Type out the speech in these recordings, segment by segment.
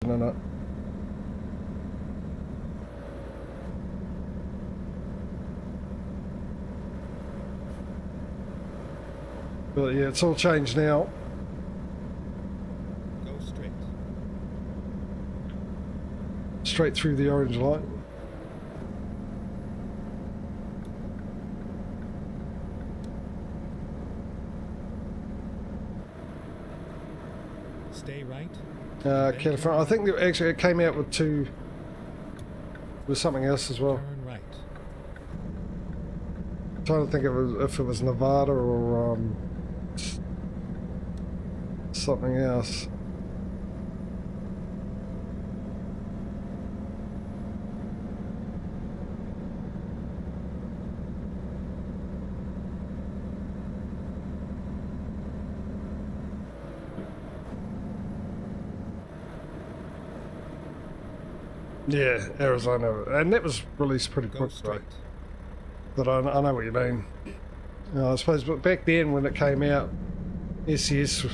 navigation in it. But yeah, it's all changed now. Go straight. Straight through the orange light. Stay right. California. I think that actually it came out with two. With something else as well. Turn right. I'm trying to think if it was Nevada or something else. Yeah, Arizona, and that was released pretty quick, right? But I know what you mean. I suppose, but back then when it came out, SES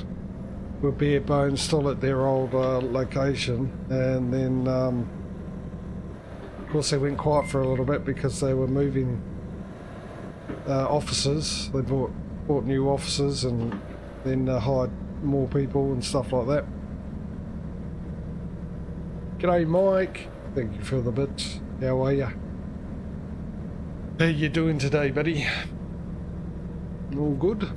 were bare bones, still at their old location, and then of course they went quiet for a little bit because they were moving offices. They bought new offices and then hired more people and stuff like that. G'day, Mike. Thank you for the bits. How are ya? How you doing today, buddy? All good?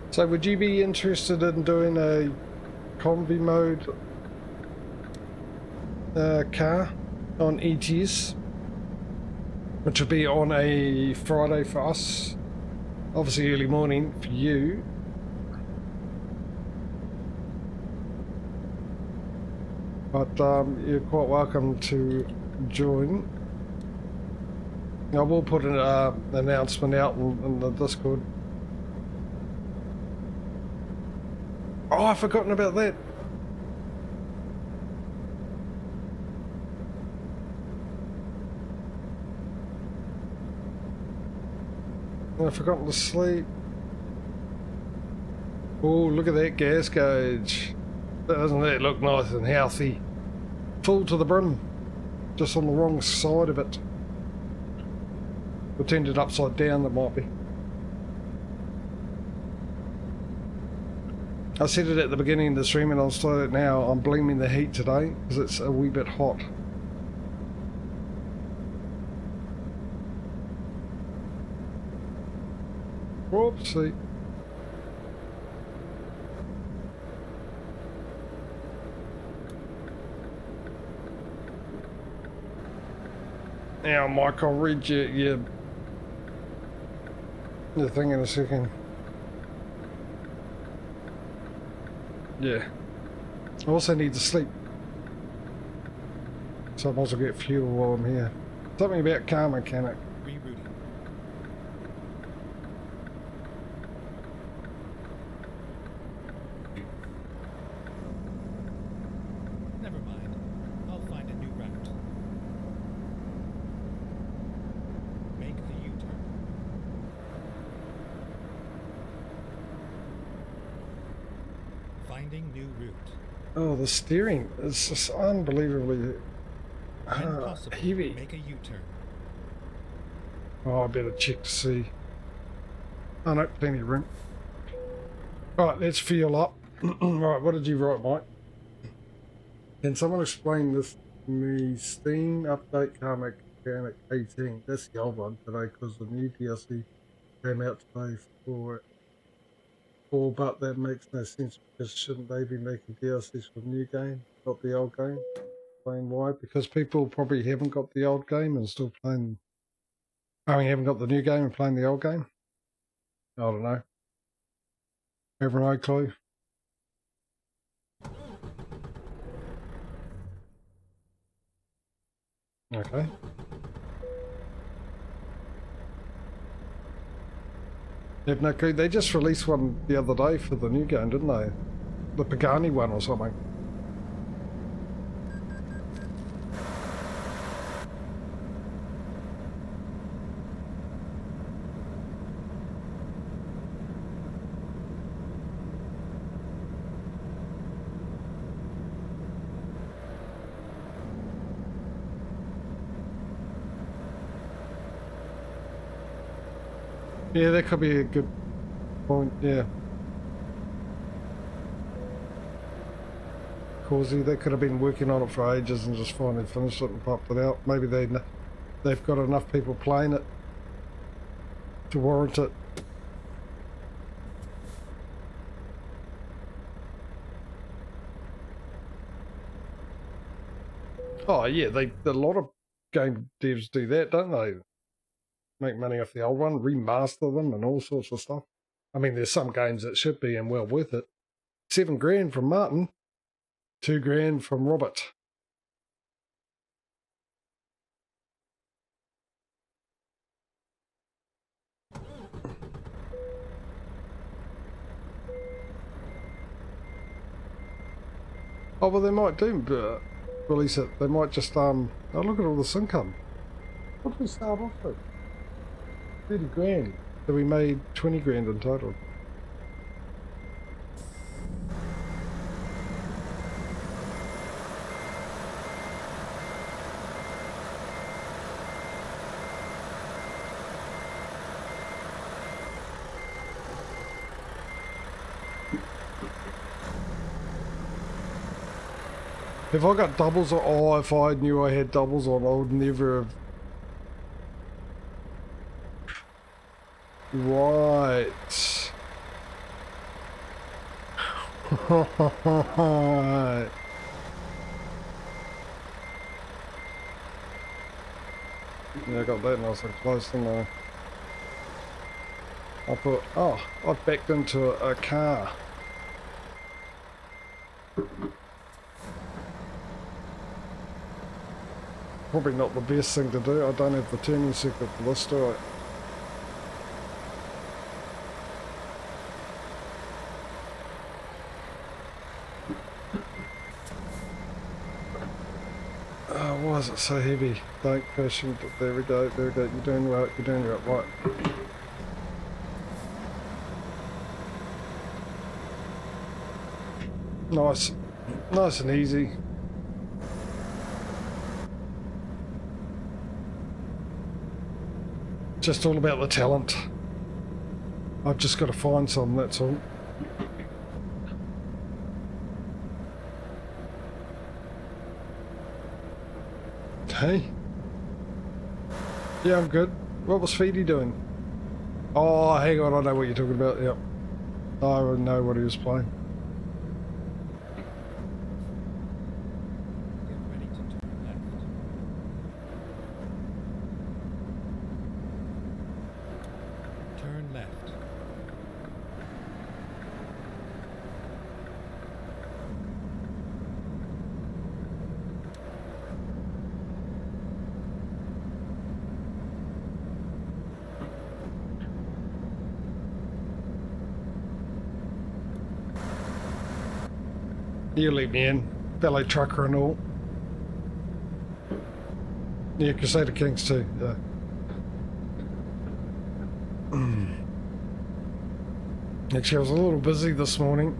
So would you be interested in doing a combi mode car on ATS, which would be on a Friday for us, obviously early morning for you? But you're quite welcome to join. I will put an announcement out in the Discord. Oh, I've forgotten about that. I've forgotten to sleep. Oh, look at that gas gauge. Doesn't that look nice and healthy? Full to the brim. Just on the wrong side of it. We turned it upside down, that might be. I said it at the beginning of the stream and I'll start it now. I'm blaming the heat today because it's a wee bit hot. Whoopsie. Now, Mike, I'll read your thing in a second. Yeah. I also need to sleep. So I might as well get fuel while I'm here. Something about car mechanic. Rerouting. Never mind. I'll find a new route. Make a U-turn. Finding new route. Oh, the steering is just unbelievably heavy. Make a U-turn. Oh, I better check to see. Oh no, plenty of room. Alright, let's fuel up. Right, what did you write, Mike? Can someone explain this to me? Steam update car mechanic 18. That's the old one today because the new DLC came out today for it. 4, but that makes no sense because shouldn't they be making DLCs for the new game, not the old game? Explain why? Because people probably haven't got the old game and still playing. I mean, haven't got the new game and playing the old game. I don't know. Have no clue. Okay. Have no clue. They just released one the other day for the new game, didn't they? The Pagani one or something. Yeah, that could be a good point, yeah. Causey, they could have been working on it for ages and just finally finished it and popped it out. Maybe they've got enough people playing it to warrant it. Oh yeah, a lot of game devs do that, don't they? Make money off the old one, remaster them and all sorts of stuff. I mean, there's some games that should be and well worth it. $7,000 from Martin, $2,000 from Robert. Oh well, they might do release it. They might just oh, look at all this income. What did we start off with? 30 grand. So we made 20 grand in total. If I got doubles on, oh, if I knew I had doubles on, I would never have. Right. Yeah, I got that nice and close, didn't I? I thought, oh, I backed into a car. Probably not the best thing to do. I don't have the turning circuit for this, do I? Why is it so heavy? Don't crash into. There we go, there we go. You're doing right, you're doing right. Nice. Nice and easy. Just all about the talent. I've just got to find some, that's all. Hey? Yeah, I'm good. What was Feedy doing? Oh, hang on, I know what you're talking about, yep. I know what he was playing. Get ready to turn left. Turn left. You leave me in, valet trucker and all. Yeah, Crusader Kings too, yeah. Actually, I was a little busy this morning.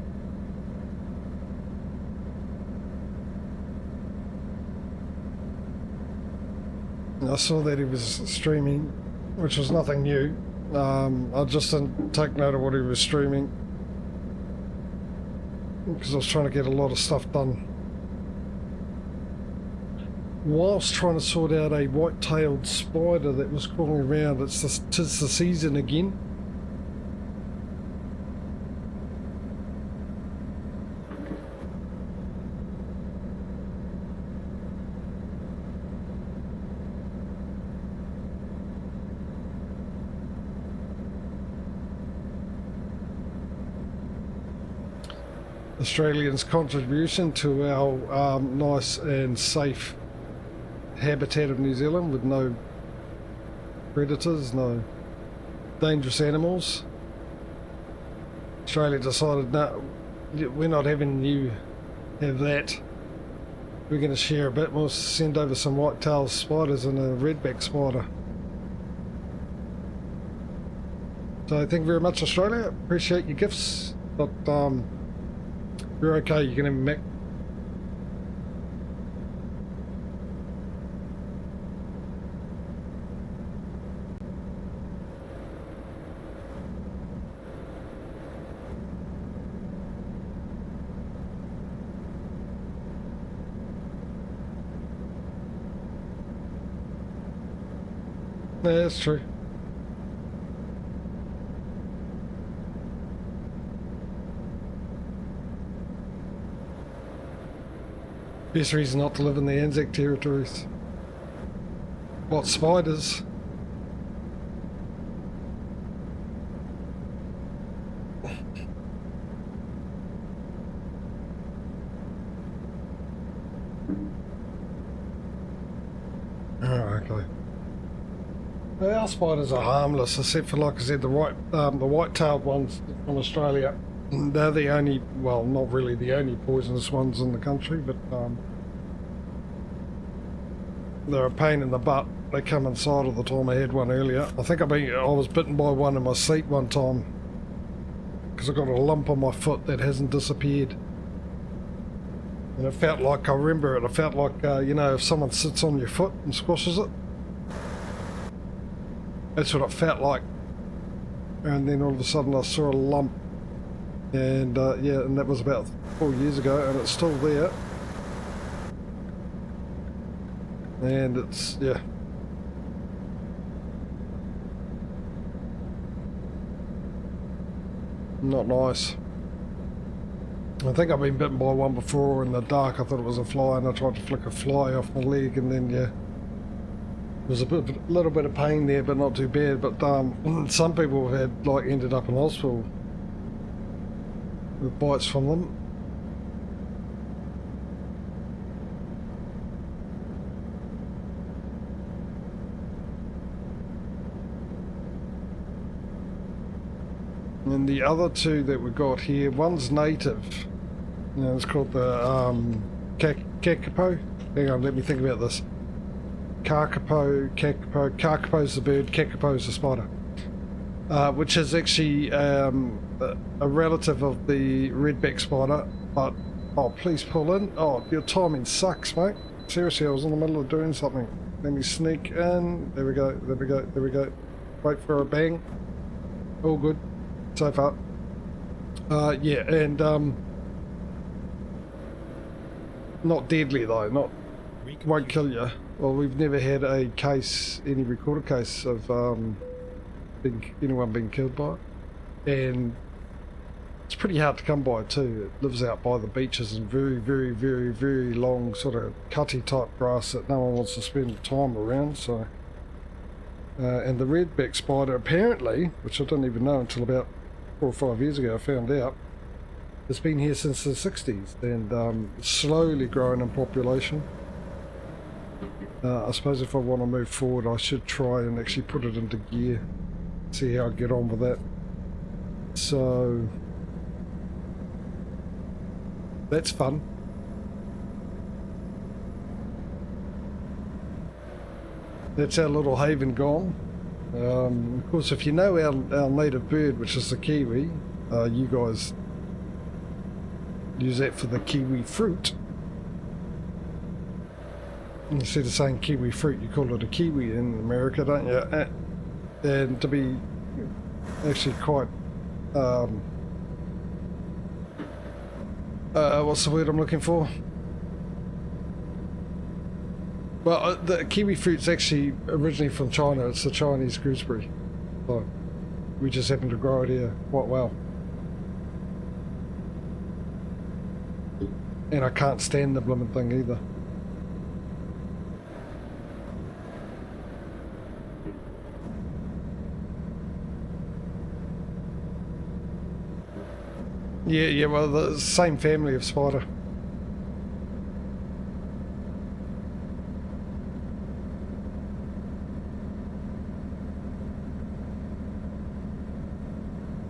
I saw that he was streaming, which was nothing new. I just didn't take note of what he was streaming because I was trying to get a lot of stuff done whilst trying to sort out a white-tailed spider that was crawling around. Tis the season again. Australians' contribution to our nice and safe habitat of New Zealand with no predators, no dangerous animals. Australia decided, no, we're not having you have that. We're going to share a bit. We'll send over some white-tailed spiders and a redback spider. So thank you very much, Australia. Appreciate your gifts. But you're okay. You can have a Mac. Yeah, that's true. Best reason not to live in the Anzac territories. What, spiders? Oh, okay. Our spiders are harmless, except for, like I said, the white-tailed ones from Australia. They're the only, well, not really the only poisonous ones in the country, but they're a pain in the butt. They come inside all the time. I had one earlier. I think I was bitten by one in my seat one time because I got a lump on my foot that hasn't disappeared. And it felt like, I remember it, felt like, you know, if someone sits on your foot and squashes it. That's what it felt like. And then all of a sudden I saw a lump. And yeah, and that was about 4 years ago, and it's still there. And it's, yeah. Not nice. I think I've been bitten by one before in the dark. I thought it was a fly, and I tried to flick a fly off my leg, and then, yeah. There was a little bit of pain there, but not too bad. But some people have had, like, ended up in hospital with bites from them. And the other two that we got here, one's native. You know, it's called the kakapo. Hang on, let me think about this. Kakapo's the bird, kakapo's the spider. Which is actually a relative of the redback spider, but, oh, please pull in. Oh, your timing sucks, mate. Seriously, I was in the middle of doing something. Let me sneak in. There we go, there we go, there we go. Wait for a bang. All good so far. Yeah, and not deadly though, won't kill you. Well, we've never had a case, any recorded case of anyone being killed by it, and it's pretty hard to come by too. It lives out by the beaches in very, very, very, very long sort of cutty type grass that no one wants to spend time around. So, and the redback spider apparently, which I didn't even know until about 4 or 5 years ago, I found out, has been here since the 60s and slowly growing in population. I suppose if I want to move forward, I should try and actually put it into gear, see how I get on with that. So that's fun. That's our little haven gone. Of course, if you know our native bird, which is the kiwi, you guys use that for the kiwi fruit. Instead of saying kiwi fruit, you call it a kiwi in America, don't you? And to be actually quite, what's the word I'm looking for? Well, the kiwi fruit's actually originally from China. It's the Chinese gooseberry. So we just happen to grow it here quite well. And I can't stand the blooming thing either. Yeah, well, the same family of spider.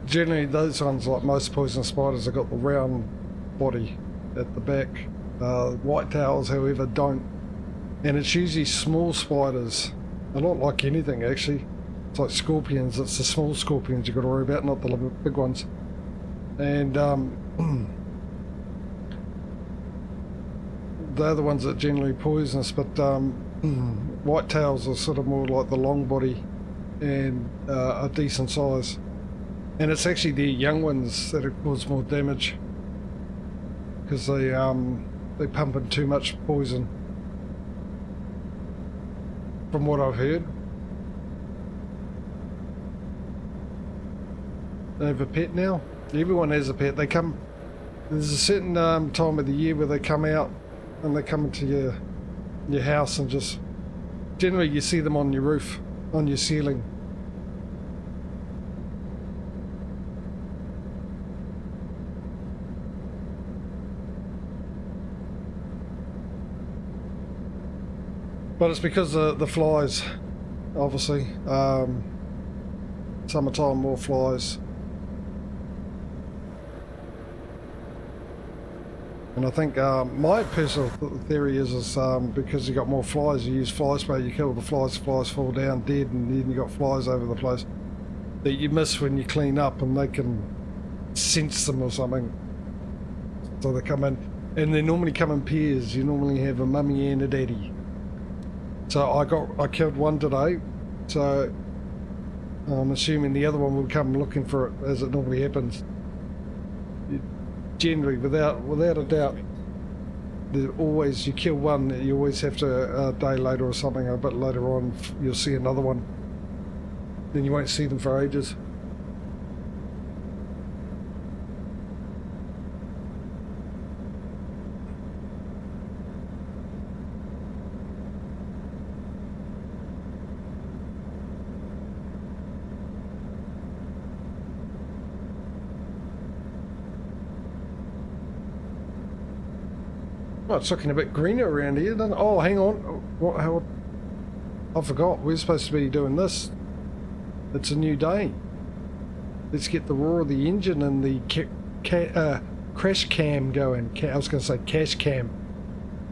Generally, those ones, like most poisonous spiders, have got the round body at the back. White tails, however, don't. And it's usually small spiders. They're not like anything, actually. It's like scorpions. It's the small scorpions you've got to worry about, not the big ones. And they're the ones that are generally poisonous, but white tails are sort of more like the long body and a decent size. And it's actually the young ones that have caused more damage because they pump in too much poison, from what I've heard. They have a pet now. Everyone has a pet. They come. There's a certain time of the year where they come out and they come into your house and just generally you see them on your roof, on your ceiling. But it's because the flies, obviously. Summertime, more flies. And I think my personal theory is because you got more flies, you use fly spray, you kill the flies fall down dead, and then you got flies over the place that you miss when you clean up, and they can sense them or something. So they come in, and they normally come in pairs. You normally have a mummy and a daddy. So I killed one today, so I'm assuming the other one will come looking for it, as it normally happens. Generally, without a doubt, you kill one, you always have to, a day later or something, a bit later on, you'll see another one. Then you won't see them for ages. Well, it's looking a bit greener around here, doesn't it? Oh, hang on. I forgot. We're supposed to be doing this. It's a new day. Let's get the roar of the engine and the crash cam going. I was going to say cash cam.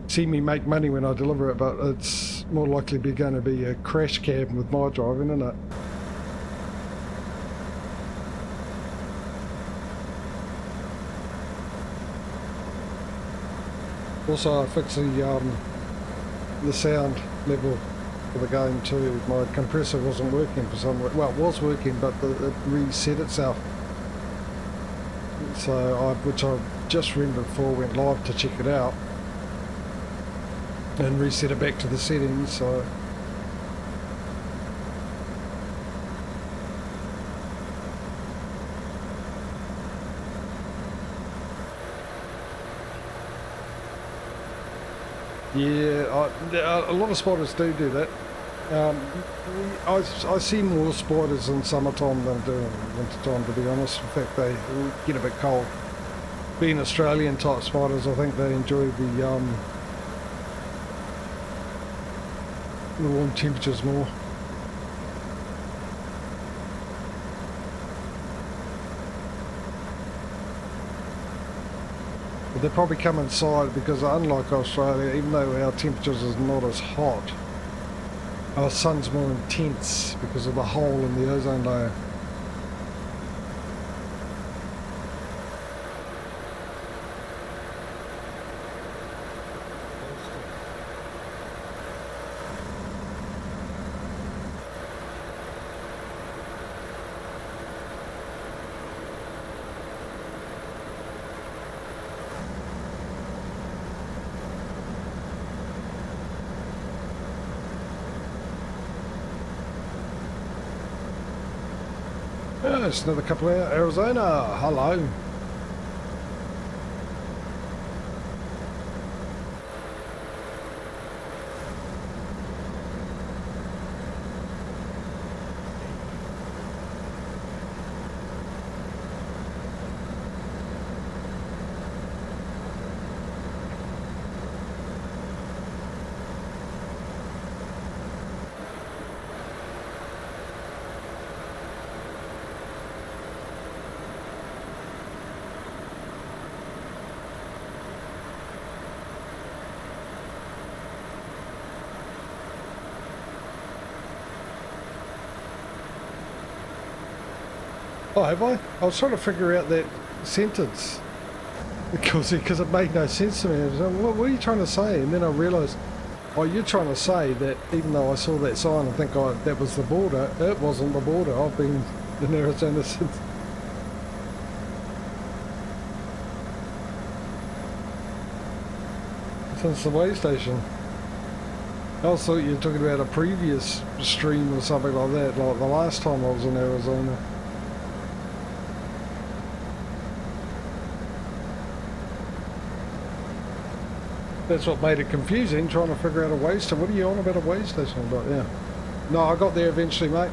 See me make money when I deliver it, but it's more likely going to be a crash cam with my driving, isn't it? Also, I fixed the sound level for the game too. My compressor wasn't working for some reason. Well, it was working, but it reset itself. So, which I just rendered before I went live to check it out, and reset it back to the settings. So. Yeah, a lot of spiders do that. I see more spiders in summertime than I do in wintertime, to be honest. In fact, they get a bit cold. Being Australian type spiders, I think they enjoy the warm temperatures more. But they probably come inside because, unlike Australia, even though our temperatures is not as hot, our sun's more intense because of the hole in the ozone layer. Yeah, it's another couple of Arizona. Hello. Oh, have I? I was trying to figure out that sentence because it made no sense to me. I was like, what are you trying to say? And then I realised, oh, you're trying to say that even though I saw that sign and think that was the border, it wasn't the border. I've been in Arizona since the way station. I also thought you were talking about a previous stream or something like that, like the last time I was in Arizona. That's what made it confusing, trying to figure out a way station. What are you on about a way station? But yeah. No, I got there eventually, mate.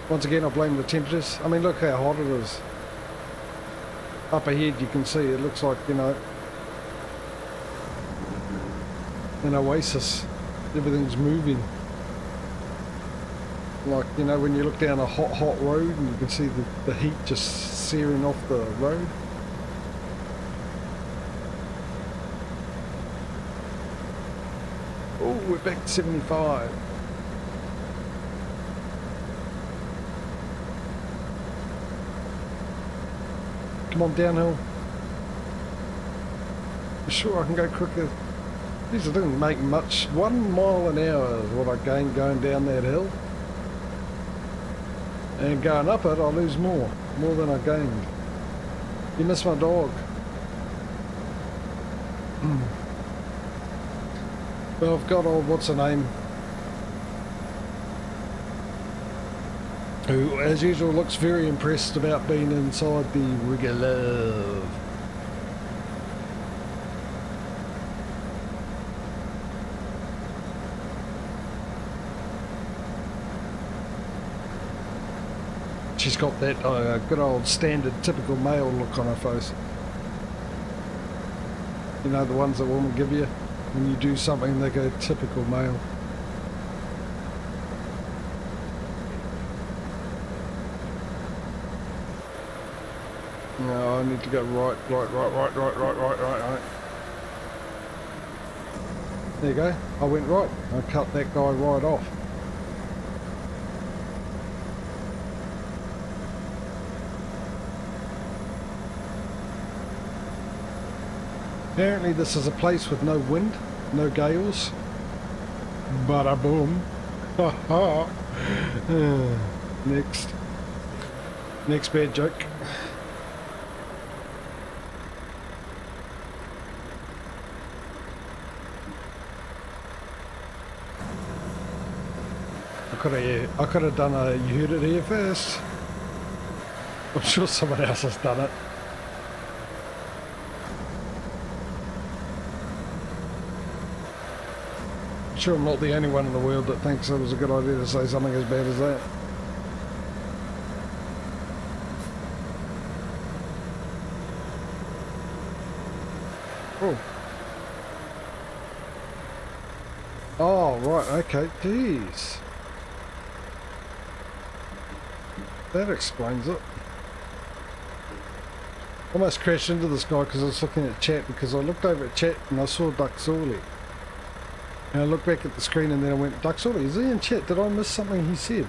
Once again, I blame the temperatures. I mean, look how hot it is. Up ahead, you can see it looks like, you know, an oasis. Everything's moving. Like, you know, when you look down a hot road and you can see the heat just searing off the road. Oh, we're back to 75. Come on, downhill. I'm sure I can go quicker. These didn't make much. 1 mile an hour is what I gained going down that hill. And going up it, I lose more than I gained. You miss my dog. Well, I've got old, what's her name? Who, as usual, looks very impressed about being inside the Rig of Love. She's got that good old standard typical male look on her face. You know, the ones that women give you when you do something, they go typical male. No, I need to go right. There you go. I went right. I cut that guy right off. Apparently this is a place with no wind, no gales. Bada boom. Ha ha. Next bad joke. I could have done a you heard it here first. I'm sure someone else has done it. I'm sure I'm not the only one in the world that thinks it was a good idea to say something as bad as that. Oh. Oh, right, okay, jeez. That explains it. I almost crashed into this guy because I was looking at chat, because I looked over at chat and I saw Duxorley. And I looked back at the screen and then I went, Duxorley, is he in chat? Did I miss something he said?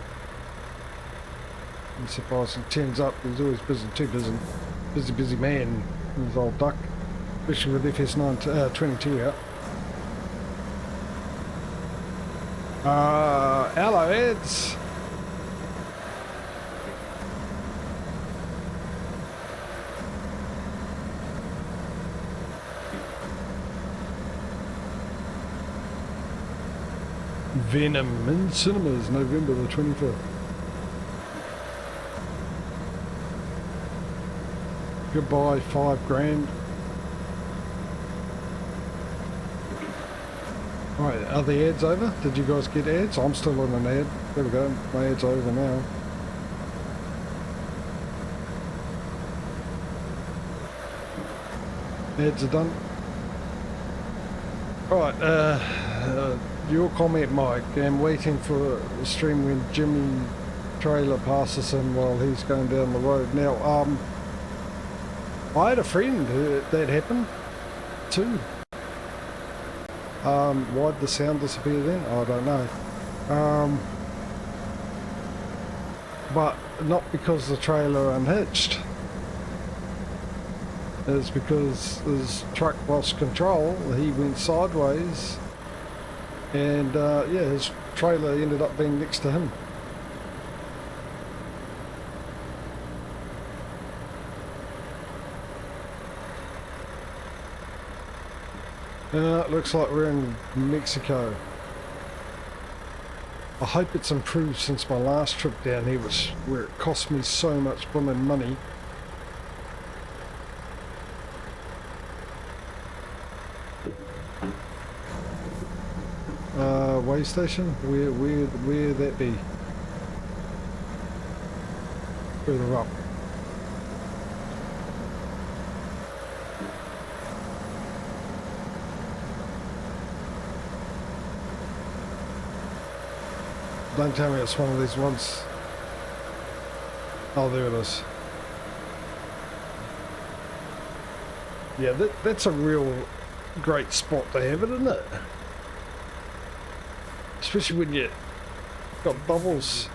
I'm surprised he turns up, he's always busy, too busy. Busy man, his old duck. Especially with FS9 22 out. Hello, Eds. Venom in cinemas, November the 25th. Goodbye, $5 grand. Alright, are the ads over? Did you guys get ads? I'm still on an ad. There we go, my ad's over now. Ads are done. Alright, your comment, Mike. I'm waiting for the stream when Jimmy trailer passes him while he's going down the road. Now, I had a friend that happened too. Why'd the sound disappear then? I don't know. but not because the trailer unhitched. It's because his truck lost control. He went sideways, and yeah, his trailer ended up being next to him. It looks like we're in Mexico. I hope it's improved since my last trip down here, where it cost me so much blooming money. Way station? Where that be? Further up. Don't tell me it's one of these ones. Oh, there it is. Yeah, that's a real great spot to have it, isn't it? Especially when you got bubbles.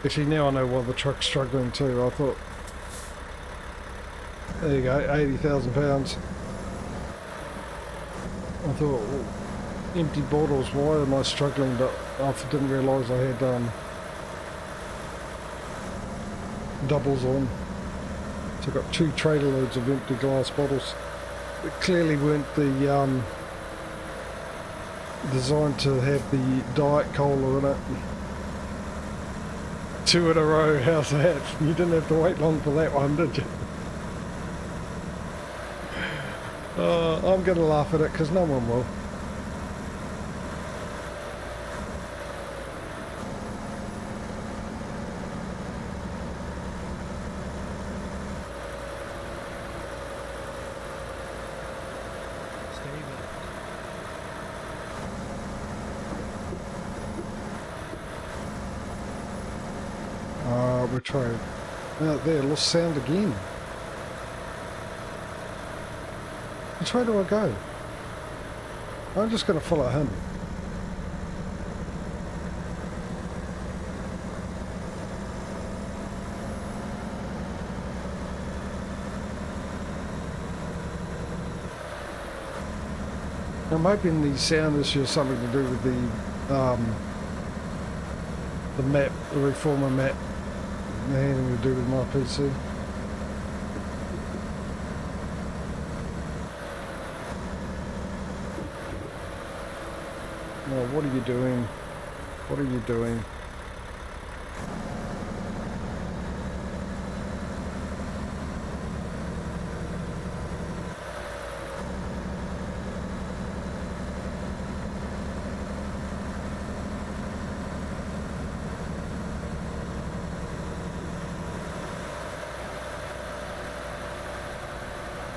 Actually, now I know why the truck's struggling too. I thought, there you go, 80,000 pounds. I thought, well, empty bottles, why am I struggling? But I didn't realise I had doubles on. So I got 2 trailer loads of empty glass bottles. It clearly weren't the designed to have the Diet Cola in it. 2 in a row, how's that? You didn't have to wait long for that one, did you? I'm going to laugh at it because no one will. We're trying. There, lost sound again. Which way do I go? I'm just going to follow him. I'm hoping the sound issue has something to do with the map, the Reformer map, anything to do with my PC. Oh, what are you doing? What are you doing?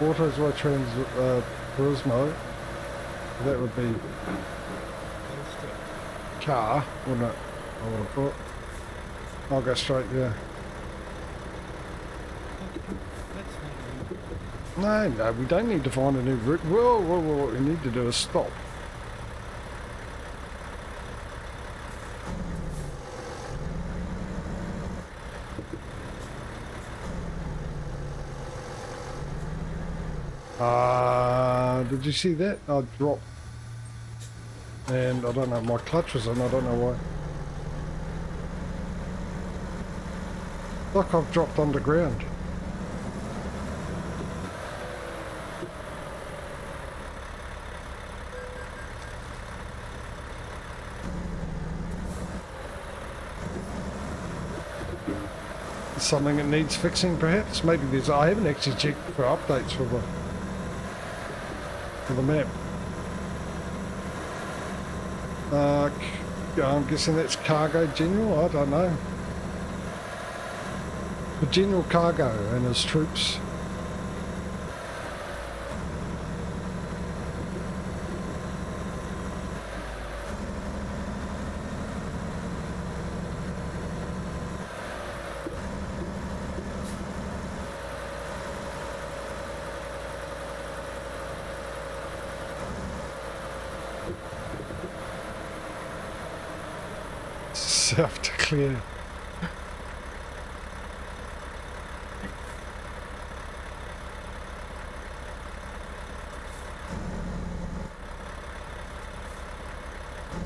Autosway Turismo. That would be car, wouldn't it? I would have thought. I'll go straight, yeah. No, we don't need to find a new route. Whoa, what we need to do is stop. Did you see that? I dropped. And I don't know, my clutch was on, I don't know why. Like I've dropped underground. Something that needs fixing perhaps? Maybe there's, I haven't actually checked for updates for the map. I'm guessing that's cargo general, I don't know. The General Cargo and his troops. yourself to clear.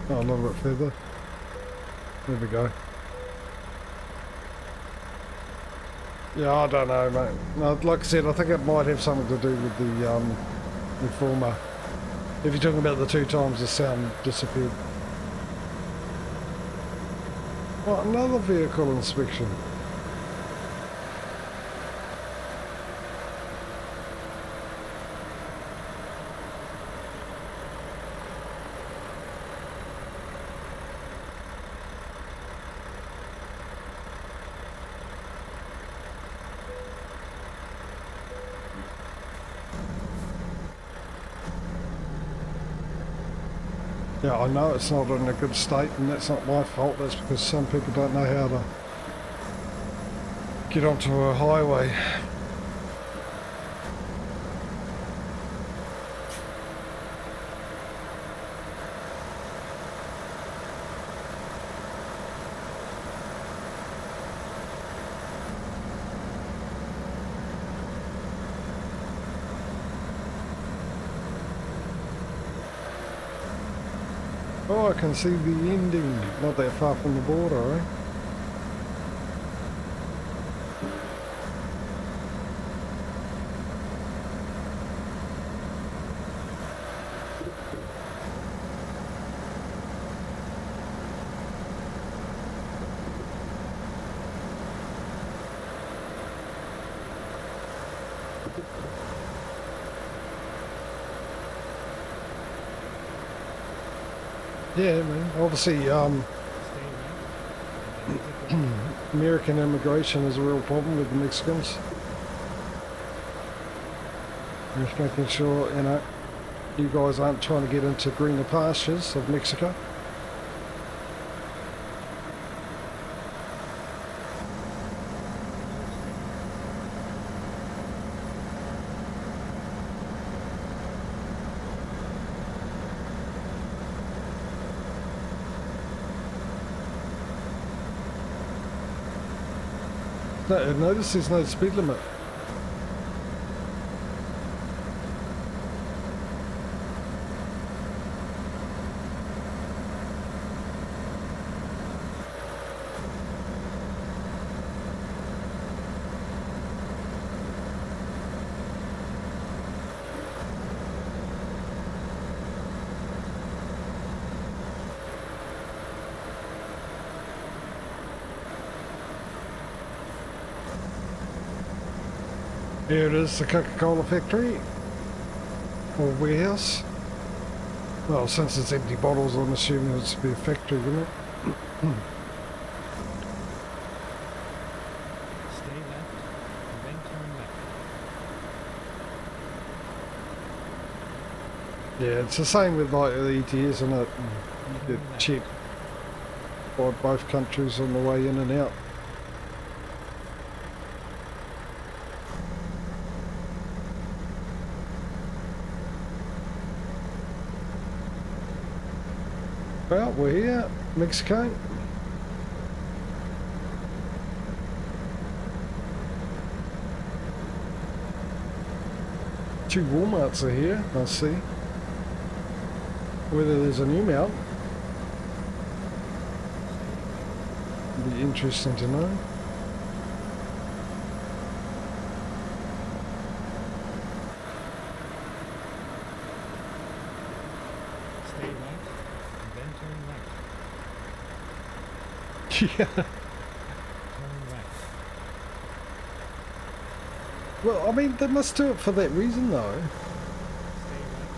Oh, a little bit further. There we go. Yeah, I don't know, mate. No, like I said, I think it might have something to do with the reformer. If you're talking about the 2 times the sound disappeared. Well, another vehicle inspection. Yeah, I know it's not in a good state, and that's not my fault. That's because some people don't know how to get onto a highway. Oh, I can see the ending. Not that far from the border, eh? Yeah, man. Obviously, American immigration is a real problem with the Mexicans. Just making sure, you know, you guys aren't trying to get into greener pastures of Mexico. No, notice there's no speed limit. Here it is, the Coca-Cola factory, or warehouse. Well, since it's empty bottles, I'm assuming it's to be a factory, wouldn't it? Stay left, and then turn left. Yeah, it's the same with like the ATS, isn't it? You get checked by both countries on the way in and out. Well, we're here, Mexico. Two Walmarts are here, I see. Whether there's a new mount, be interesting to know. Stay right, and then turn right. Yeah. Turn right. Well, I mean, they must do it for that reason, though. Stay right,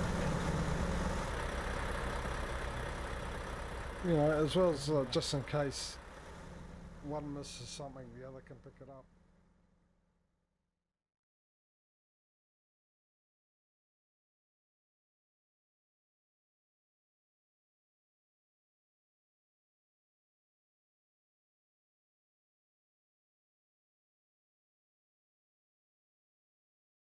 and then turn right. You know, as well as just in case one misses something, the other can pick it up.